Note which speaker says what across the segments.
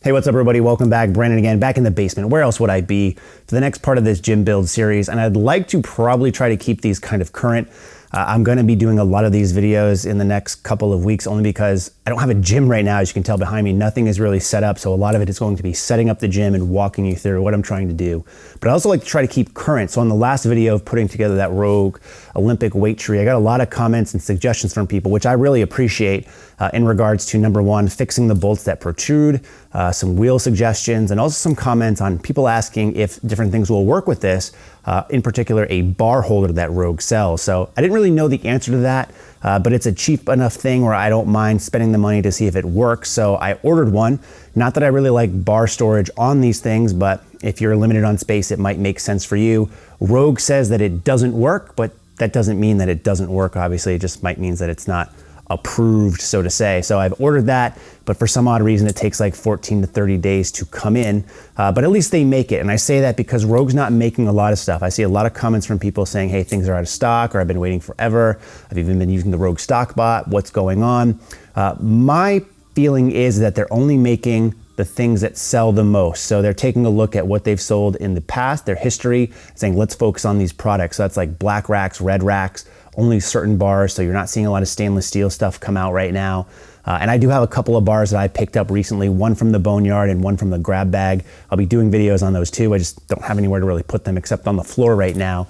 Speaker 1: Hey, what's up everybody? Welcome back. Brandon again, back in the basement. Where else would I be for the next part of this gym build series? And I'd like to probably try to keep these kind of current. I'm going to be doing a lot of these videos in the next couple of weeks only because I don't have a gym right now. As you can tell behind me, nothing is really set up. So a lot of it is going to be setting up the gym and walking you through what I'm trying to do. But I also like to try to keep current. So on the last video of putting together that Rogue Olympic weight tree, I got a lot of comments and suggestions from people, which I really appreciate in regards to number one, fixing the bolts that protrude, some wheel suggestions, and also some comments on people asking if different things will work with this, in particular a bar holder that Rogue sells. So I didn't really know the answer to that, but it's a cheap enough thing where I don't mind spending the money to see if it works. So I ordered one. Not that I really like bar storage on these things, but if you're limited on space, it might make sense for you. Rogue says that it doesn't work, but that doesn't mean that it doesn't work. Obviously, it just might mean that it's not approved, so to say. So I've ordered that, but for some odd reason, it takes like 14 to 30 days to come in, but at least they make it. And I say that because Rogue's not making a lot of stuff. I see a lot of comments from people saying, hey, things are out of stock, or I've been waiting forever. I've even been using the Rogue stock bot. What's going on? My feeling is that they're only making the things that sell the most. So they're taking a look at what they've sold in the past, their history, saying, let's focus on these products. So that's like black racks, red racks, only certain bars. So you're not seeing a lot of stainless steel stuff come out right now. And I do have a couple of bars that I picked up recently, one from the Boneyard and one from the Grab Bag. I'll be doing videos on those too. I just don't have anywhere to really put them except on the floor right now.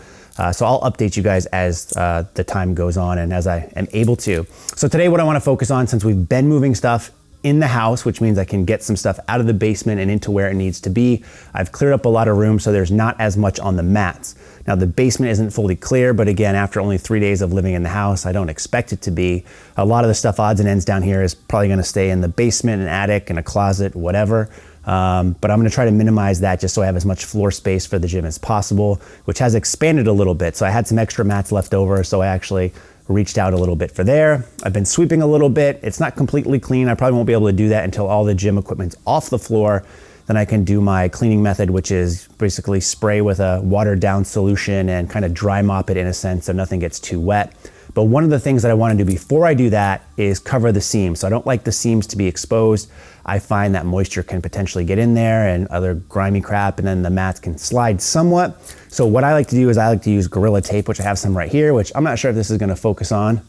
Speaker 1: So I'll update you guys as the time goes on and as I am able to. So today what I want to focus on, since we've been moving stuff in the house, which means I can get some stuff out of the basement and into where it needs to be. I've cleared up a lot of room, so there's not as much on the mats. Now the basement isn't fully clear, but again, after only 3 days of living in the house, I don't expect it to be. A lot of the stuff, odds and ends down here, is probably gonna stay in the basement, an attic, in a closet, whatever. But I'm gonna try to minimize that just so I have as much floor space for the gym as possible, which has expanded a little bit. So I had some extra mats left over, so I actually reached out a little bit for there. I've been sweeping a little bit. It's not completely clean. I probably won't be able to do that until all the gym equipment's off the floor. Then I can do my cleaning method, which is basically spray with a watered down solution and kind of dry mop it in a sense so nothing gets too wet. But one of the things that I want to do before I do that is cover the seams. So I don't like the seams to be exposed. I find that moisture can potentially get in there and other grimy crap, and then the mats can slide somewhat. So what I like to do is I like to use Gorilla Tape, which I have some right here, which I'm not sure if this is going to focus on.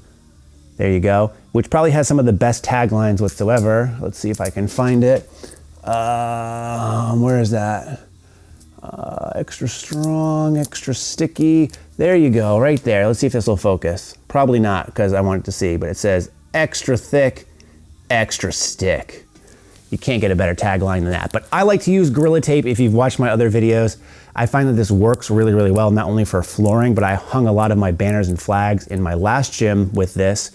Speaker 1: There you go. Which probably has some of the best taglines whatsoever. Let's see if I can find it. Where is that? Extra strong, extra sticky. There you go, right there. Let's see if this will focus. Probably not, because I want it to see, but it says extra thick, extra stick. You can't get a better tagline than that. But I like to use Gorilla Tape. If you've watched my other videos, I find that this works really, really well, not only for flooring, but I hung a lot of my banners and flags in my last gym with this.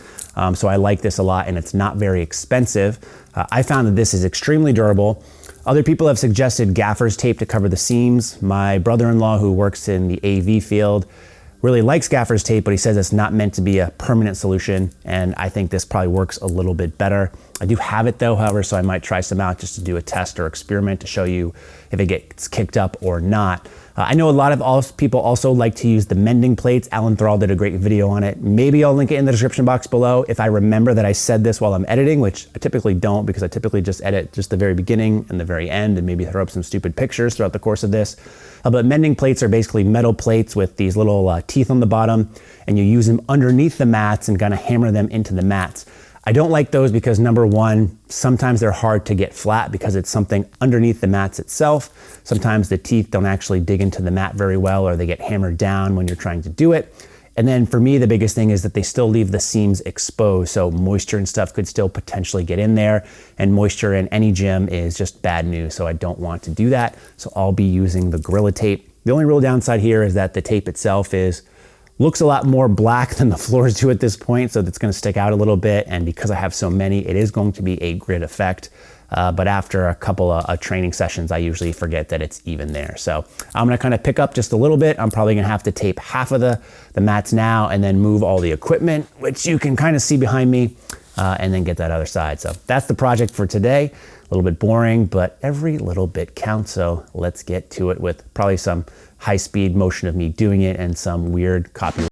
Speaker 1: So I like this a lot, and it's not very expensive. I found that this is extremely durable. Other people have suggested gaffer's tape to cover the seams. My brother-in-law, who works in the AV field, really likes gaffer's tape, but he says it's not meant to be a permanent solution, and I think this probably works a little bit better. I do have it though, however, so I might try some out just to do a test or experiment to show you if it gets kicked up or not. I know a lot of people also like to use the mending plates. Alan Thrall did a great video on it. Maybe I'll link it in the description box below if I remember that I said this while I'm editing, which I typically don't, because I typically just edit just the very beginning and the very end and maybe throw up some stupid pictures throughout the course of this. But mending plates are basically metal plates with these little teeth on the bottom, and you use them underneath the mats and kind of hammer them into the mats. I don't like those because number one, sometimes they're hard to get flat because it's something underneath the mats itself. Sometimes the teeth don't actually dig into the mat very well, or they get hammered down when you're trying to do it. And then for me, the biggest thing is that they still leave the seams exposed. So moisture and stuff could still potentially get in there, and moisture in any gym is just bad news. So I don't want to do that. So I'll be using the Gorilla Tape. The only real downside here is that the tape itself looks a lot more black than the floors do at this point, so that's gonna stick out a little bit, and because I have so many, it is going to be a grid effect. But after a couple of training sessions, I usually forget that it's even there. So I'm gonna kind of pick up just a little bit. I'm probably gonna have to tape half of the mats now and then move all the equipment, which you can kind of see behind me, and then get that other side. So that's the project for today. A little bit boring, but every little bit counts. So let's get to it with probably some high-speed motion of me doing it and some weird copy.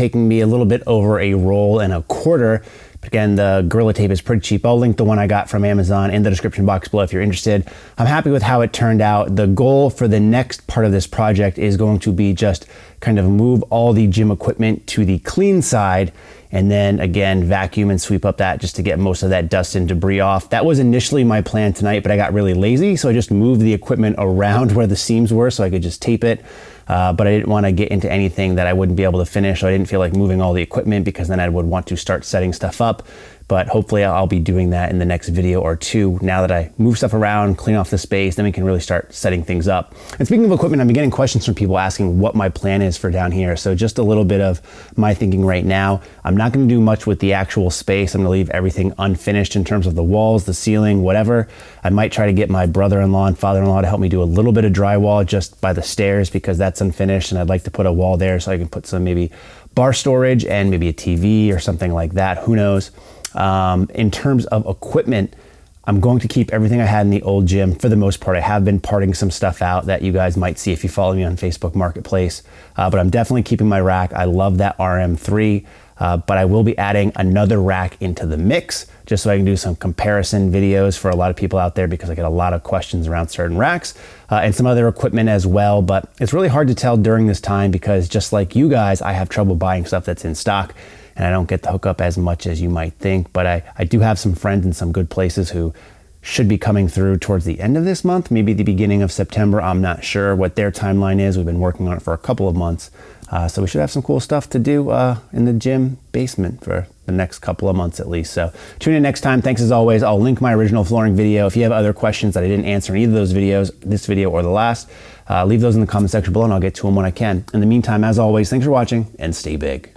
Speaker 1: taking me a little bit over a roll and a quarter. Again, the Gorilla Tape is pretty cheap. I'll link the one I got from Amazon in the description box below if you're interested. I'm happy with how it turned out. The goal for the next part of this project is going to be just kind of move all the gym equipment to the clean side, and then again, vacuum and sweep up that just to get most of that dust and debris off. That was initially my plan tonight, but I got really lazy, so I just moved the equipment around where the seams were so I could just tape it. But I didn't want to get into anything that I wouldn't be able to finish. So I didn't feel like moving all the equipment because then I would want to start setting stuff up. But hopefully I'll be doing that in the next video or two. Now that I move stuff around, clean off the space, then we can really start setting things up. And speaking of equipment, I've been getting questions from people asking what my plan is for down here. So just a little bit of my thinking right now. I'm not going to do much with the actual space. I'm going to leave everything unfinished in terms of the walls, the ceiling, whatever. I might try to get my brother-in-law and father-in-law to help me do a little bit of drywall just by the stairs because that's unfinished, and I'd like to put a wall there so I can put some maybe bar storage and maybe a TV or something like that. Who knows? In terms of equipment, I'm going to keep everything I had in the old gym for the most part. I have been parting some stuff out that you guys might see if you follow me on Facebook Marketplace, but I'm definitely keeping my rack. I love that RM3, but I will be adding another rack into the mix just so I can do some comparison videos for a lot of people out there because I get a lot of questions around certain racks and some other equipment as well. But it's really hard to tell during this time because just like you guys, I have trouble buying stuff that's in stock. And I don't get the hookup as much as you might think, but I do have some friends in some good places who should be coming through towards the end of this month, maybe the beginning of September. I'm not sure what their timeline is. We've been working on it for a couple of months. So we should have some cool stuff to do in the gym basement for the next couple of months at least. So tune in next time. Thanks as always. I'll link my original flooring video. If you have other questions that I didn't answer in either of those videos, this video or the last, leave those in the comment section below and I'll get to them when I can. In the meantime, as always, thanks for watching and stay big.